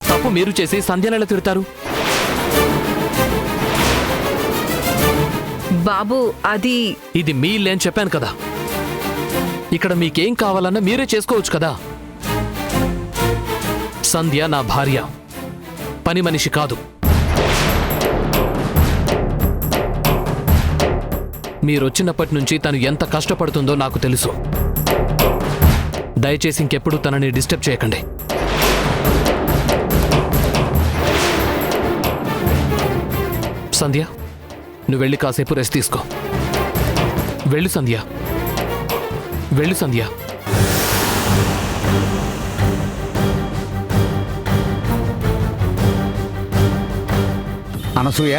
తప్పు మీరు చేసి సంధ్యనెలా తిడతారు? బాబు అది ఇది మీ ఇల్లే అని చెప్పాను కదా. ఇక్కడ మీకేం కావాలన్నా మీరే చేసుకోవచ్చు కదా. సంధ్య నా భార్య, పని మనిషి కాదు. మీరొచ్చినప్పటి నుంచి తను ఎంత కష్టపడుతుందో నాకు తెలుసు. దయచేసి ఇంకెప్పుడు తనని డిస్టర్బ్ చేయకండి. సంధ్య, నువ్వు వెళ్ళి కాసేపు రెస్ట్ తీసుకో. వెళ్ళు సంధ్య, వెళ్ళు సంధ్య. అనసూయ,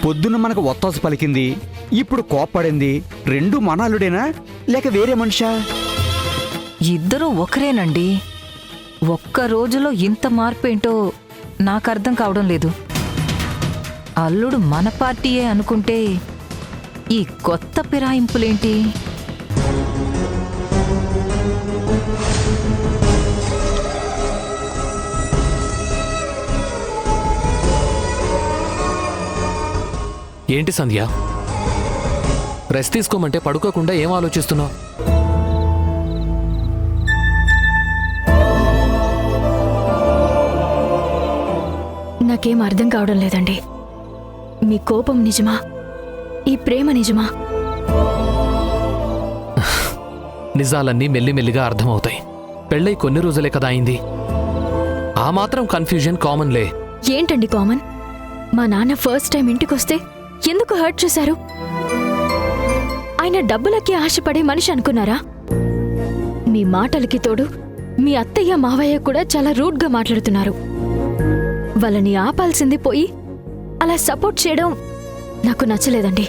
పొద్దున్న మనకు ఒత్తాసు పలికింది, ఇప్పుడు కోప్పడింది. రెండు మనాలుడేనా లేక వేరే మనిషా? ఇద్దరూ ఒకరేనండి. ఒక్క రోజులో ఇంత మార్పేంటో నాకు అర్థం కావడం లేదు. అల్లుడు మన పార్టీయే అనుకుంటే ఈ కొత్త ఫిరాయింపులేంటి? ఏంటి సంధ్య, రెస్ట్ తీసుకోమంటే పడుకోకుండా ఏం ఆలోచిస్తున్నావు? నాకేం అర్థం కావడం లేదండి. మీ కోపం నిజమా? ఈ ప్రేమ నిజమా? నిజాలన్నీ మెల్లిమెల్లిగా అర్థమవుతాయి. పెళ్ళై కొన్ని రోజులే కదా అయింది. ఆ మాత్రం కన్ఫ్యూజన్ కామన్లే. ఏంటండి కామన్? మా నాన్న ఫస్ట్ టైం ఇంటికొస్తే ఎందుకు హర్ట్ చేశారు? ఆయన డబ్బులకి ఆశపడే మనిషి అనుకున్నారా? మీ మాటలకి తోడు మీ అత్తయ్య మావయ్య కూడా చాలా రూడ్గా మాట్లాడుతున్నారు. వాళ్ళని ఆపాల్సింది పోయి అలా సపోర్ట్ చేయడం నాకు నచ్చలేదండి.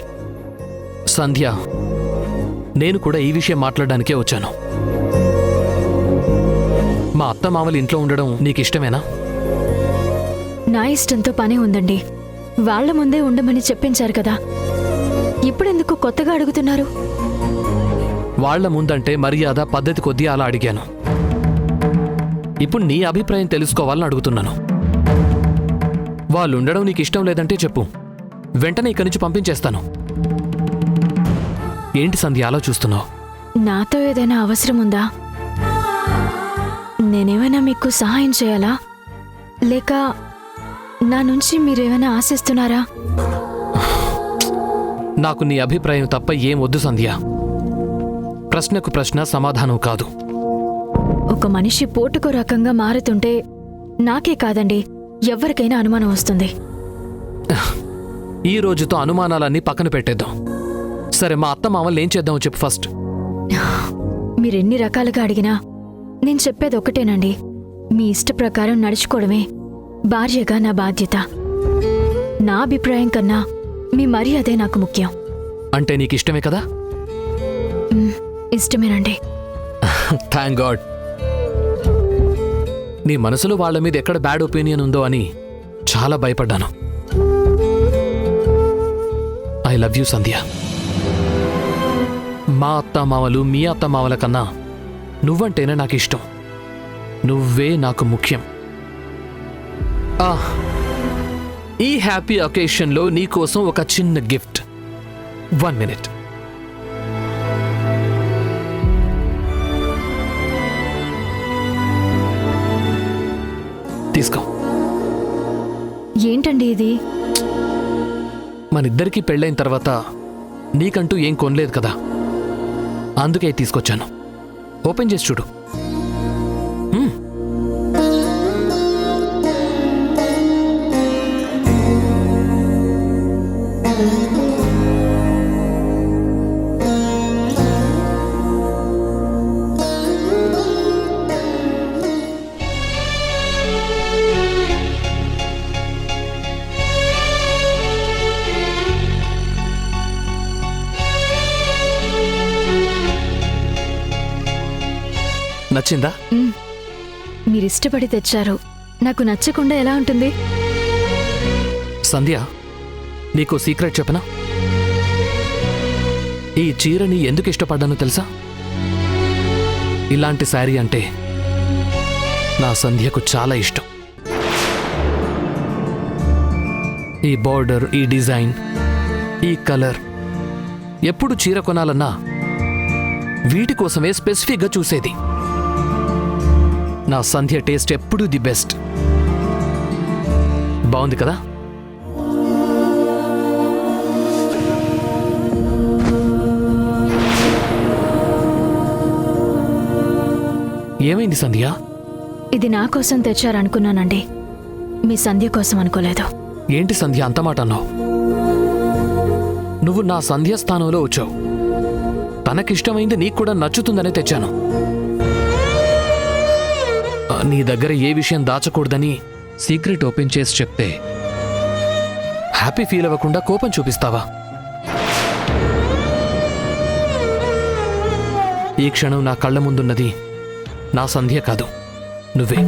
సంధ్య, నేను కూడా ఈ విషయం మాట్లాడడానికే వచ్చాను. మా అత్త మామలు ఇంట్లో ఉండడం నీకిష్టమేనా? నా ఇష్టంతో పనే ఉందండి. వాళ్ల ముందే ఉండమని చెప్పించారు కదా, ఇప్పుడెందుకు కొత్తగా అడుగుతున్నారు? వాళ్ల ముందంటే మర్యాద పద్ధతి కొద్దీ అలా అడిగాను. ఇప్పుడు నీ అభిప్రాయం తెలుసుకోవాలని అడుగుతున్నాను. వాళ్ళు ఉండడం నీకు ఇష్టం లేదంటే చెప్పు, వెంటనే ఇక్కడి నుంచి పంపించేస్తాను. ఏంటి సంధ్య అలా చూస్తున్నావు? నాతో ఏదైనా అవసరం ఉందా? నేనేమైనా మీకు సహాయం చేయాలా, లేక నా నుంచి మీరేమైనా ఆశిస్తున్నారా? నాకు నీ అభిప్రాయం తప్ప ఏం వద్దు సంధ్య. ప్రశ్నకు ప్రశ్న సమాధానం కాదు. ఒక మనిషి పోటుకో రకంగా మారుతుంటే నాకే కాదండి, ఎవరికైనా అనుమానం వస్తుంది. ఈ రోజుతో అనుమానాలన్నీ పక్కన పెట్టేద్దాం. సరే, మా అత్త మామల్ని ఏం చేద్దామో చెప్పు ఫస్ట్. మీరెన్ని రకాలుగా అడిగినా నేను చెప్పేది ఒకటేనండి. మీ ఇష్ట ప్రకారం నడుచుకోవడమే భార్యగా నా బాధ్యత. నా అభిప్రాయం కన్నా మీ మర్యాదే నాకు ముఖ్యం. అంటే నీకు ఇష్టమే కదా? ఇష్టమేనండి. Thank God. నీ మనసులో వాళ్ల మీద ఎక్కడ బ్యాడ్ ఒపీనియన్ ఉందో అని చాలా భయపడ్డాను. ఐ లవ్ యూ సంధ్య. మా అత్తామామలు మీ అత్తమామల కన్నా నువ్వంటేనే నాకు ఇష్టం. నువ్వే నాకు ముఖ్యం. ఈ హ్యాపీ అకేషన్లో నీకోసం ఒక చిన్న గిఫ్ట్. 1 minute. తీసుకో. ఏంటండి ఇది? మనిద్దరికీ పెళ్ళైన తర్వాత నీకంటూ ఏం కొనలేదు కదా, అందుకే తీసుకొచ్చాను. ఓపెన్ చేసి చూడు. నచ్చిందా? మీరిష్టపడి తెచ్చారు. నాకు నచ్చకుండా ఎలా ఉంటుంది? సంధ్య, నీకో సీక్రెట్ చెప్పనా? ఈ చీరని ఎందుకు ఇష్టపడ్డానో తెలుసా? ఇలాంటి శారీ అంటే నా సంధ్యకు చాలా ఇష్టం. ఈ బార్డర్, ఈ డిజైన్, ఈ కలర్, ఎప్పుడు చీర కొనాలన్నా వీటి కోసమే స్పెసిఫిక్గా చూసేది. నా సంధ్య టేస్ట్ ఎప్పుడూ ది బెస్ట్. బాగుంది కదా? ఏమైంది సంధ్య? ఇది నా కోసం తెచ్చారనుకున్నానండి, మీ సంధ్య కోసం అనుకోలేదు. ఏంటి సంధ్య అంత మాట అన్నావు? నువ్వు నా సంధ్య స్థానంలో వచ్చావు. తనకిష్టమైంది నీకు కూడా నచ్చుతుందనే తెచ్చాను. నీ దగ్గర ఏ విషయం దాచకూడదని సీక్రెట్ ఓపెన్ చేసి చెప్తే హ్యాపీ ఫీల్ అవ్వకుండా కోపం చూపిస్తావా? ఈ క్షణం నా కళ్ళ ముందున్నది నా సంధ్య కాదు, నువ్వే.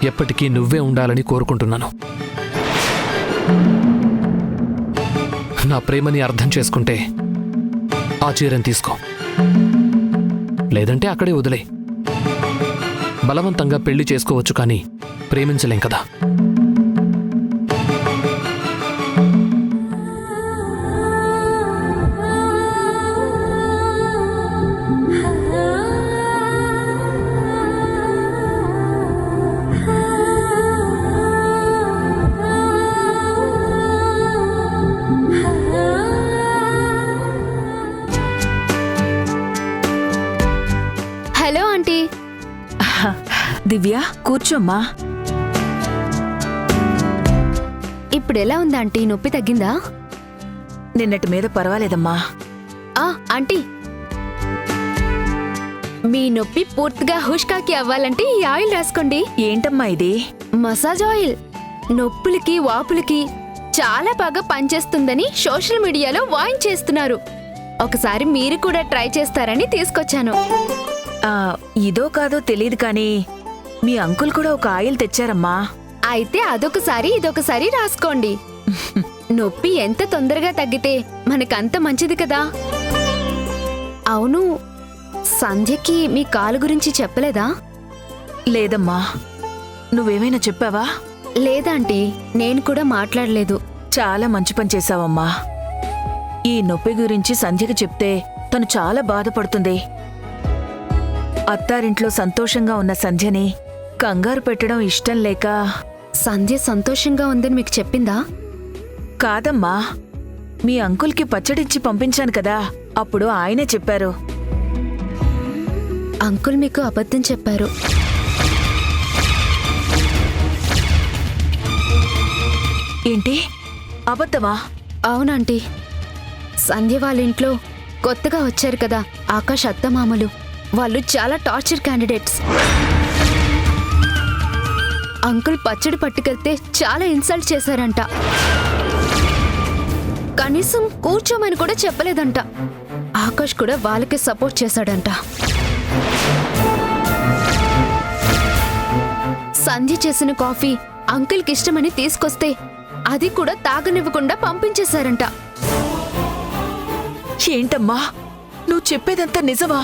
ఎప్పటికీ నువ్వే ఉండాలని కోరుకుంటున్నాను. నా ప్రేమని అర్థం చేసుకుంటే ఆ చీరని తీసుకో, లేదంటే అక్కడే వదిలే. బలవంతంగా పెళ్లి చేసుకోవచ్చు, కానీ ప్రేమించలేం కదా. Hello aunty. దివ్య, కూర్చోమ్మా. ఇప్పుడు ఎలా ఉందా ఆంటీ? నొప్పి తగ్గిందా? నిన్నటి మీద పర్వాలేదమ్మా. ఆంటీ, మీ నొప్పి పూర్తిగా హుష్కాకి అవ్వాలంటే ఈ ఆయిల్ రాసుకోండి. ఏంటమ్మా ఇది? Massage oil. నొప్పులకి వాపులకి చాలా బాగా పనిచేస్తుందని సోషల్ మీడియాలో వాయించేస్తున్నారు. ఒకసారి మీరు కూడా ట్రై చేస్తారని తీసుకొచ్చాను. ఇదో కాదో తెలియదు కానీ మీ అంకుల్ కూడా ఒక ఆయిల్ తెచ్చారమ్మా. అయితే అదొకసారి ఇదొకసారి రాసుకోండి. నొప్పి ఎంత తొందరగా తగ్గితే మనకంత మంచిది కదా. అవును, సంధ్యకి మీ కాలు గురించి చెప్పలేదా? లేదమ్మా. నువ్వేమైనా చెప్పావా? లేదాంటీ, నేను కూడా మాట్లాడలేదు. చాలా మంచి పని చేశావమ్మా. ఈ నొప్పి గురించి సంధ్యకి చెప్తే తను చాలా బాధపడుతుంది. అత్తారింట్లో సంతోషంగా ఉన్న సంధ్యని కంగారు పెట్టడం ఇష్టం లేక. సంధ్య సంతోషంగా ఉందని మీకు చెప్పిందా? కాదమ్మా, మీ అంకుల్కి పచ్చడిచ్చి పంపించాను కదా, అప్పుడు ఆయనే చెప్పారు. అంకుల్ మీకు అబద్ధం చెప్పారు. ఏంటి? అబద్ధమా? అవునంటీ. సంధ్య వాళ్ళ ఇంట్లో కొత్తగా వచ్చారు కదా ఆకాష్ అత్తమామలు, వాళ్ళు చాలా టార్చర్ క్యాండిడేట్స్. అంకుల్ పచ్చడి పట్టుకెళ్తే చాలా ఇన్సల్ట్ చేశారంట. కనీసం కూర్చోమని కూడా చెప్పలేదంట. ఆకాష్ కూడా వాళ్ళకి సపోర్ట్ చేశాడంట. సంధ్య చేసిన కాఫీ అంకుల్కి ఇష్టమని తీసుకొస్తే అది కూడా తాగనివ్వకుండా పంపించేశారంట. ఏంటమ్మా నువ్వు చెప్పేదంతా నిజమా?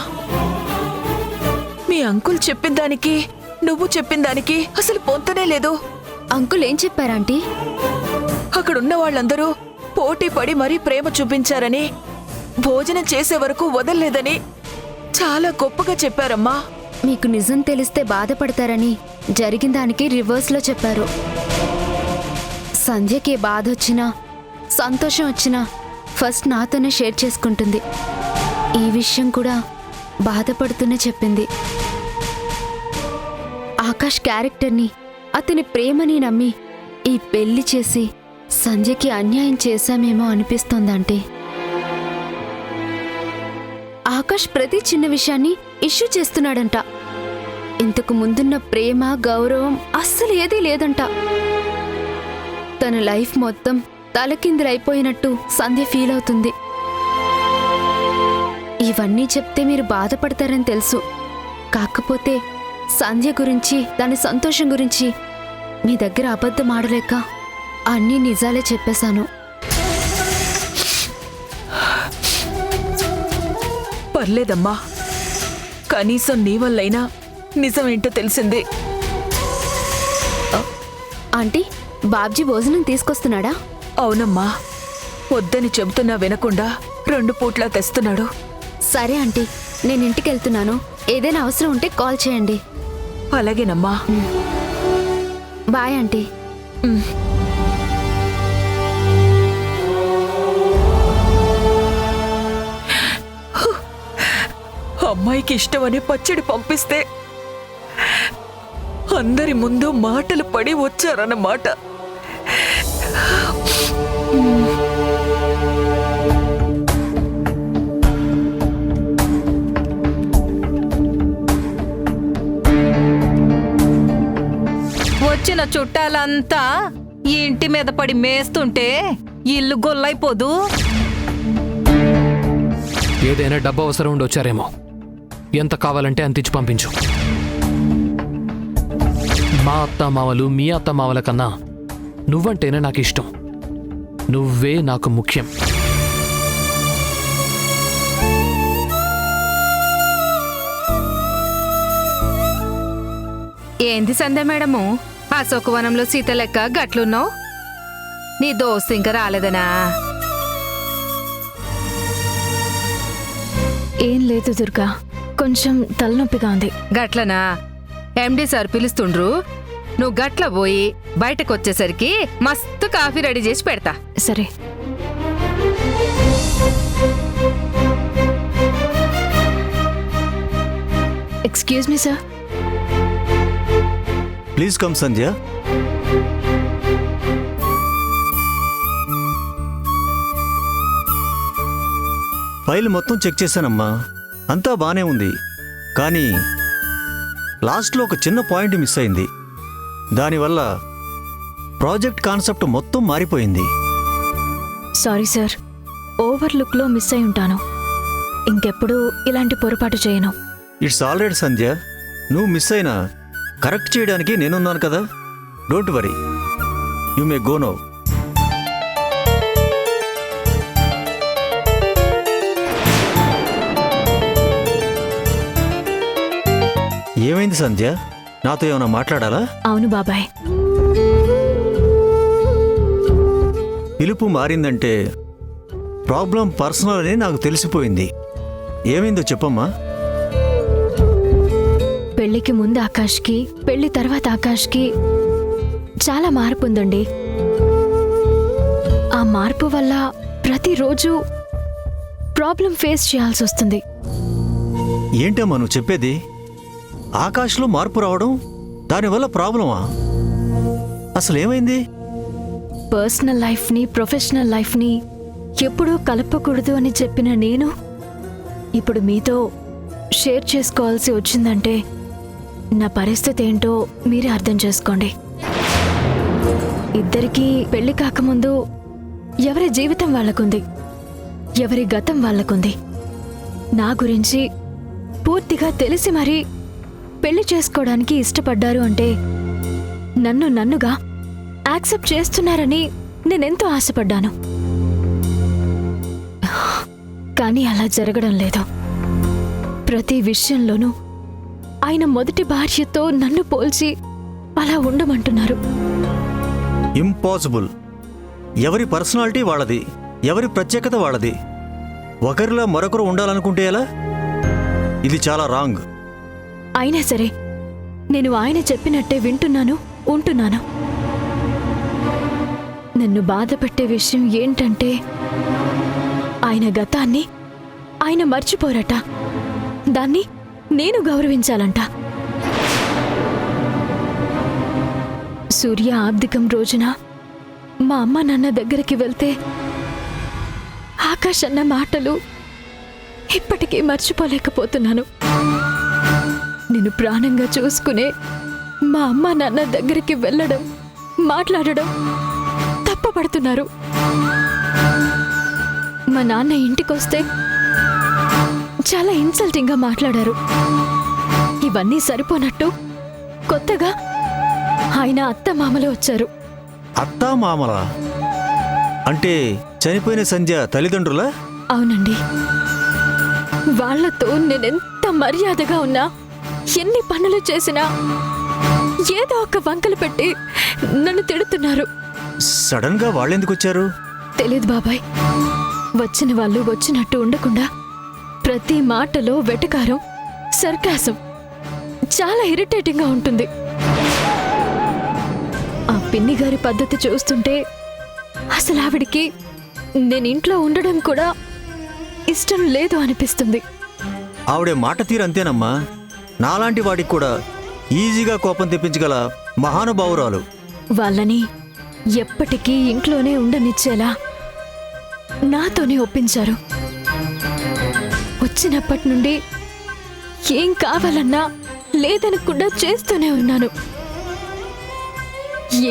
మీ అంకుల్ చెప్పిన దానికి నువ్వు చెప్పిన దానికి అసలు పొంతనే లేదు. అంకుల్ ఏం చెప్పారంటీ? అక్కడున్న వాళ్ళందరూ పోటీ పడి మరీ ప్రేమ చూపించారని, భోజనం చేసే వరకు వదల్లేదని చాలా గొప్పగా చెప్పారమ్మా. మీకు నిజం తెలిస్తే బాధపడతారని జరిగిన దానికి రివర్స్లో చెప్పారు. సంధ్యకి బాధ వచ్చినా సంతోషం వచ్చినా ఫస్ట్ నాతోనే షేర్ చేసుకుంటుంది. ఈ విషయం కూడా బాధపడుతూనే చెప్పింది. ఆకాష్ క్యారెక్టర్ని, అతని ప్రేమని నమ్మి ఈ పెళ్లి చేసి సంధ్యకి అన్యాయం చేశామేమో అనిపిస్తోందంటే. ఆకాష్ ప్రతి చిన్న విషయాన్ని ఇష్యూ చేస్తున్నాడంట. ఇంతకు ముందున్న ప్రేమ గౌరవం అస్సలు ఏదీ లేదంట. తన లైఫ్ మొత్తం తలకిందులైపోయినట్టు సంధ్య ఫీల్ అవుతుంది. ఇవన్నీ చెప్తే మీరు బాధపడతారని తెలుసు. కాకపోతే సంధ్య గురించి, దాని సంతోషం గురించి మీ దగ్గర అబద్ధం ఆడలేక అన్నీ నిజాలే చెప్పేశాను. పర్లేదమ్మా, కనీసం నీ వల్లైనా నిజమేంటో తెలిసింది. ఆంటీ, బాబ్జీ భోజనం తీసుకొస్తున్నాడా? అవునమ్మా, వద్దని చెబుతున్నా వినకుండా 2 పూట్లా తెస్తున్నాడు. సరే ఆంటీ, నేను ఇంటికి వెళ్తున్నాను. ఏదైనా అవసరం ఉంటే కాల్ చేయండి. అలాగేనమ్మా. Bye aunty. అమ్మాయికి ఇష్టమని పచ్చడి పంపిస్తే అందరి ముందు మాటలు పడి వచ్చారన్నమాట. వచ్చిన చుట్టాలంతా ఈ ఇంటి మీద పడి మేస్తుంటే ఇల్లు గొల్లైపోదు. ఏదైనా డబ్బు అవసరం ఉండి వచ్చారేమో. ఎంత కావాలంటే అంత ఇచ్చి పంపించు. మా అత్తమావలు మీ అత్తమావల కన్నా నువ్వంటేనే నాకు ఇష్టం. నువ్వే నాకు ముఖ్యం. ఏంది సంధ్య మేడము, అశోకవనంలో సీత లెక్క గట్లున్నావు? నీ దోస్తు ఇంకా రాలేదనా? ఏం లేదు దుర్గా, కొంచెం తలనొప్పిగా ఉంది. గట్లనా? ఎండి సార్ పిలుస్తుండ్రు. నువ్వు గట్ల పోయి బయటకు వచ్చేసరికి మస్తు కాఫీ రెడీ చేసి పెడతా. సరే. Excuse me sir. Please come Sandhya. File మొత్తం చెక్ చేశానమ్మా, అంతా బానే ఉంది. కానీ లాస్ట్లో ఒక చిన్న పాయింట్ మిస్ అయింది. దానివల్ల ప్రాజెక్ట్ కాన్సెప్ట్ మొత్తం మారిపోయింది. సారీ సార్, ఓవర్లుక్లో మిస్ అయి ఉంటాను. ఇంకెప్పుడు ఇలాంటి పొరపాటు చేయను. ఇట్స్ ఆల్ రైట్ సంధ్య, నువ్వు మిస్ అయినా కరెక్ట్ చేయడానికి నేనున్నాను కదా. Don't worry, you may go now. ఏమైంది సంధ్య, నాతో ఏమైనా మాట్లాడాలా? అవును బాబాయ్. పిలుపు మారిందంటే ప్రాబ్లం పర్సనల్ అని నాకు తెలిసిపోయింది. ఏమైందో చెప్పమ్మా. పెళ్లికి ముందు ఆకాష్కి, పెళ్లి తర్వాత ఆకాష్కి చాలా మార్పు ఉందండి. ఆ మార్పు వల్ల ప్రతిరోజు ప్రాబ్లం ఫేస్ చేయాల్సి వస్తుంది. ఏంటమ్మా నువ్వు చెప్పేది? ఆకాష్లో మార్పు రావడం, దానివల్ల ప్రాబ్లమా? అసలు ఏమైంది? పర్సనల్ లైఫ్ని ప్రొఫెషనల్ లైఫ్ని ఎప్పుడూ కలపకూడదు అని చెప్పిన నేను ఇప్పుడు మీతో షేర్ చేసుకోవాల్సి వచ్చిందంటే నా పరిస్థితి ఏంటో మీరే అర్థం చేసుకోండి. ఇద్దరికీ పెళ్లి కాకముందు ఎవరి జీవితం వాళ్ళకుంది, ఎవరి గతం వాళ్ళకుంది. నా గురించి పూర్తిగా తెలిసి మరీ పెళ్లి చేసుకోవడానికి ఇష్టపడ్డారు అంటే నన్నుగా యాక్సెప్ట్ చేస్తున్నారని నేనెంతో ఆశపడ్డాను. కానీ అలా జరగడం లేదు. ప్రతి విషయంలోనూ ఆయన మొదటి భార్యతో నన్ను పోల్చి అలా ఉండమంటున్నారు. ఇంపాసిబుల్. ఎవరి పర్సనాలిటీ వాళ్ళది, ఎవరి ప్రత్యేకత వాళ్ళది. ఒకరిలా మరొకరు ఉండాలనుకుంటే ఎలా? ఇది చాలా రాంగ్. అయినా సరే నేను ఆయన చెప్పినట్టే వింటున్నాను, ఉంటున్నాను. నన్ను బాధ పెట్టే విషయం ఏంటంటే ఆయన గతాన్ని ఆయన మర్చిపోరట, దాన్ని నేను గౌరవించాలంట. సూర్య ఆబ్దికం రోజున మా అమ్మ నాన్న దగ్గరికి వెళ్తే ఆకాష్ అన్న మాటలు ఇప్పటికీ మర్చిపోలేకపోతున్నాను. నేను ప్రాణంగా చూసుకునే మా అమ్మ నాన్న దగ్గరికి వెళ్ళడం, మాట్లాడడం తప్పపడుతున్నారు. మా నాన్న ఇంటికొస్తే చాలా ఇన్సల్టింగ్గా మాట్లాడారు. ఇవన్నీ సరిపోనట్టు కొత్తగా ఆయన అత్త మామలు వచ్చారు. అత్తా మామల అంటే చనిపోయిన సంధ్య తల్లిదండ్రులా? అవునండి. వాళ్లతో నేనెంత మర్యాదగా ఉన్నా, ఎన్ని పనులు చేసినా ఏదో ఒక వంకలు పెట్టి నన్ను తిడుతున్నారు. సడన్ గా వాళ్ళెందుకు వచ్చారు? తెలీదు బాబాయ్. వచ్చిన వాళ్ళు వచ్చినట్టు ఉండకుండా ప్రతి మాటలో వెటకారం, సర్కాసం చాలా ఇరిటేటింగ్ గా ఉంటుంది. ఆ పిన్ని గారి పద్ధతి చూస్తుంటే అసలు ఆవిడికి నేను ఇంట్లో ఉండడం కూడా ఇష్టం లేదు అనిపిస్తుంది. ఆవిడే మాట తీరు అంతేనమ్మా. నాలాంటి వాడికి కూడా ఈజీగా కోపం తెప్పించగల మహానుభావురాలు. వాళ్ళని ఎప్పటికీ ఇంట్లోనే ఉండనిచ్చేలా నాతోనే ఒప్పించారు. వచ్చినప్పటి నుండి ఏం కావాలన్నా లేదనకుండా చేస్తూనే ఉన్నాను.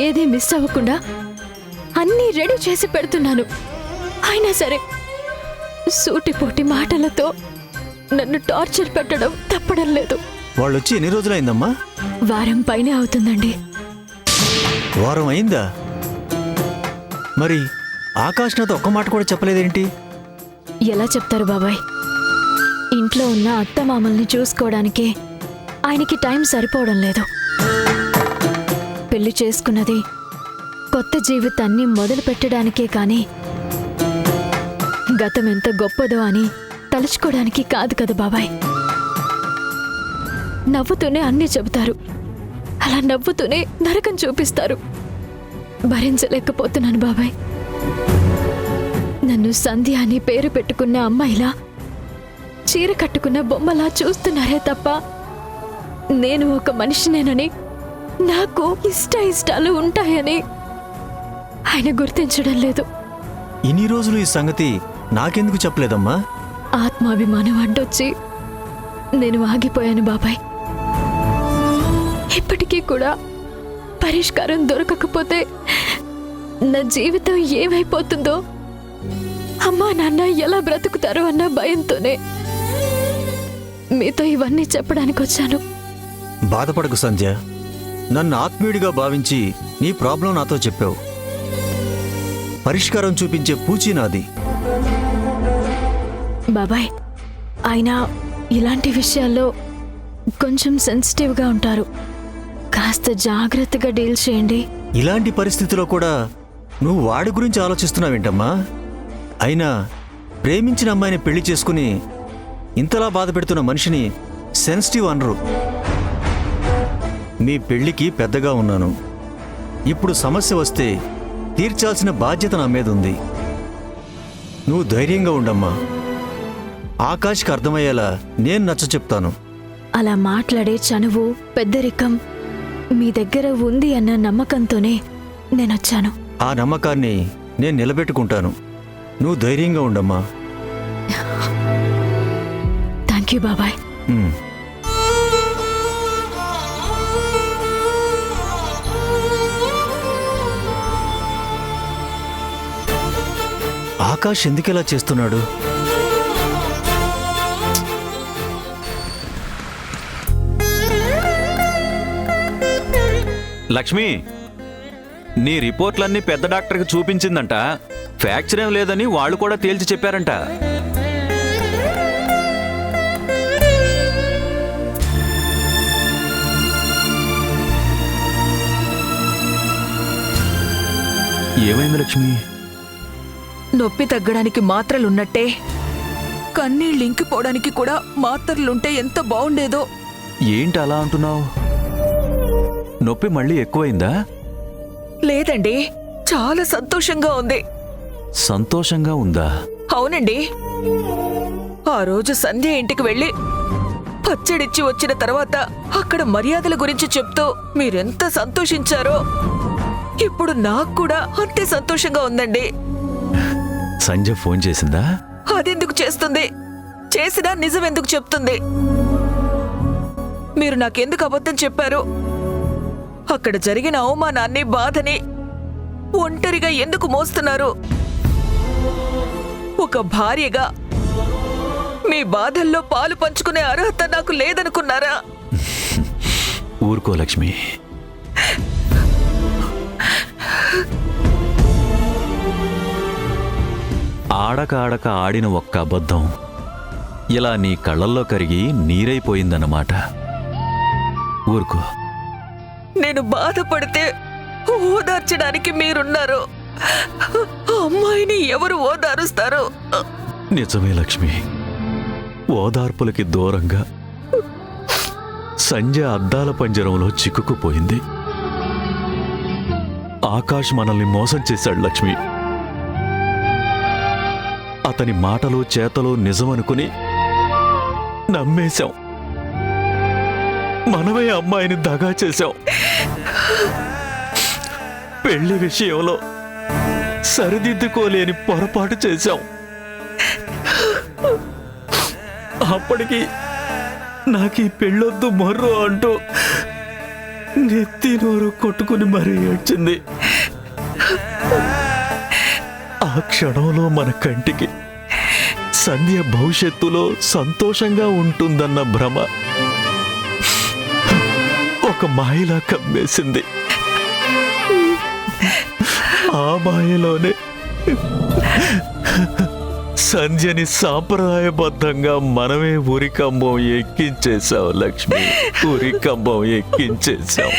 ఏది మిస్ అవ్వకుండా అన్నీ రెడీ చేసి పెడుతున్నాను. అయినా సరే సూటిపోటి మాటలతో నన్ను టార్చర్ పెట్టడం తప్పడం లేదు. వాళ్ళొచ్చి ఎన్ని రోజులైందమ్మా? వారం పైనే అవుతుందండి. వారం అయిందా? మరి ఆకాష్ నాతో ఒక్క మాట కూడా చెప్పలేదేంటి? ఎలా చెప్తారు బాబాయ్? ఇంట్లో ఉన్న అత్తమామల్ని చూసుకోవడానికే ఆయనకి టైం సరిపోవడం లేదు. పెళ్లి చేసుకున్నది కొత్త జీవితాన్ని మొదలు పెట్టడానికే కానీ గతం ఎంత గొప్పదో అని తలుచుకోవడానికి కాదు కదా బాబాయ్. నవ్వుతూనే అన్నీ చెబుతారు, అలా నవ్వుతూనే నరకం చూపిస్తారు. భరించలేకపోతున్నాను బాబాయ్. నన్ను సంధ్య అని పేరు పెట్టుకున్న అమ్మాయిలా, చీర కట్టుకున్న బొమ్మలా చూస్తున్నారే తప్ప నేను ఒక మనిషినేనని, నాకు ఇష్టాలు ఉంటాయని ఆయన గుర్తించడం లేదు. ఇన్ని రోజులు ఈ సంగతి నాకెందుకు చెప్పలేదమ్మా? ఆత్మాభిమానం అడ్డొచ్చి నేను ఆగిపోయాను బాబాయ్. ఇప్పటికీ కూడా పరిష్కారం దొరకకపోతే నా జీవితం ఏమైపోతుందో, అమ్మా నాన్న ఎలా బ్రతుకుతారో అన్న భయంతోనే మీతో ఇవన్నీ చెప్పడానికి వచ్చాను. బాధపడకు సంధ్య. నన్ను ఆత్మీయుడిగా భావించి నీ ప్రాబ్లం నాతో చెప్పావు. పరిష్కారం చూపించే పూచీ నాది. బాబాయ్, ఆయన ఇలాంటి విషయాల్లో కొంచెం సెన్సిటివ్గా ఉంటారు. కాస్త జాగ్రత్తగా డీల్ చేయండి. ఇలాంటి పరిస్థితిలో కూడా నువ్వు వాడి గురించి ఆలోచిస్తున్నావేంటమ్మా? అయినా ప్రేమించిన అమ్మాయిని పెళ్లి చేసుకుని ఇంతలా బాధ పెడుతున్న మనిషిని సెన్సిటివ్ అనరు. మీ పెళ్లికి పెద్దగా ఉన్నాను. ఇప్పుడు సమస్య వస్తే తీర్చాల్సిన బాధ్యత నా మీద ఉంది. నువ్వు ధైర్యంగా ఉండమ్మా. ఆకాష్కి అర్థమయ్యేలా నేను నచ్చ చెప్తాను. అలా మాట్లాడే చనువు, పెద్దరికం మీ దగ్గర ఉంది అన్న నమ్మకంతోనే నేనొచ్చాను. ఆ నమ్మకాన్ని నేను నిలబెట్టుకుంటాను. నువ్వు ధైర్యంగా ఉండమ్మా. థ్యాంక్ యూ బాబాయ్. ఆకాష్ ఎందుకిలా చేస్తున్నాడు? లక్ష్మి, నీ రిపోర్ట్లన్నీ పెద్ద డాక్టర్కి చూపించిందంట. ఫ్రాక్చర్ ఏం లేదని వాళ్ళు కూడా తేల్చి చెప్పారంట. ఏమైంది లక్ష్మి? నొప్పి తగ్గడానికి మాత్రలున్నట్టే కన్నీళ్ళు ఇంకిపోవడానికి కూడా మాత్రలుంటే ఎంత బాగుండేదో. ఏంటి అలా అంటున్నావు? నొప్పి మళ్ళీ ఎక్కువైందా? లేదండి, చాలా సంతోషంగా ఉంది. సంతోషంగా ఉందా? అవునండి. ఆ రోజు సంధ్య ఇంటికి వెళ్ళి పచ్చడిచ్చి వచ్చిన తర్వాత అక్కడ మర్యాదల గురించి చెప్తూ మీరెంత సంతోషించారో ఇప్పుడు నాకు కూడా అంతే సంతోషంగా ఉందండి. సంజయ్ ఫోన్ చేసిందా? అదెందుకు చేస్తుంది? చేసినా నిజం ఎందుకు చెప్తుంది? మీరు నాకెందుకు అబద్ధం చెప్పారు? అక్కడ జరిగిన అవమానాన్ని, బాధని ఒంటరిగా ఎందుకు మోస్తున్నారు? ఒక భార్యగా మీ బాధల్లో పాలు పంచుకునే అర్హత నాకు లేదనుకున్నారా? ఊరుకో లక్ష్మి. ఆడక ఆడిన ఒక్క అబద్ధం ఇలా నీ కళ్ళల్లో కరిగి నీరైపోయిందన్నమాట. ఊరుకో. నేను బాధపడితే ఓదార్చడానికి మీరున్నారు. ఆ అమ్మాయిని ఎవరు ఓదారుస్తారు? నిజమే లక్ష్మి. ఓదార్పులకి దూరంగా సంజ అద్దాల పంజరంలో చిక్కుకుపోయింది. ఆకాష్ మనల్ని మోసం చేశాడు లక్ష్మి. అతని మాటలు చేతలు నిజమనుకుని నమ్మేశాం. మనమే అమ్మాయిని దగా చేశాం. పెళ్లి విషయంలో సరిదిద్దుకోలేని పొరపాటు చేశాం. అప్పటికి నాకు ఈ పెళ్ళొద్దు మొర్రు అంటూ నెత్తి నోరు కొట్టుకుని మరీ ఏడ్చింది. ఆ క్షణంలో మన కంటికి సంధ్య భవిష్యత్తులో సంతోషంగా ఉంటుందన్న భ్రమ ఒక మాయలా కమ్మేసింది. ఆ మాయలోనే సంధ్యని సాంప్రదాయబద్ధంగా మనమే ఉరికంబం ఎక్కించేశాం లక్ష్మి. ఉరికంబం ఎక్కించేశాం.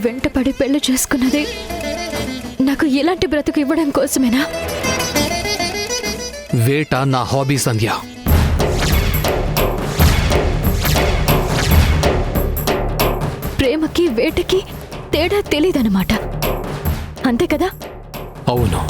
వెంటపడి పెళ్లి చేసుకున్నది నాకు ఇలాంటి బ్రతుకు ఇవ్వడం కోసమేనా? వేట నా హాబీ సంధ్య. ప్రేమకి వేటకి తేడా తెలీదన్నమాట, అంతే కదా? అవును.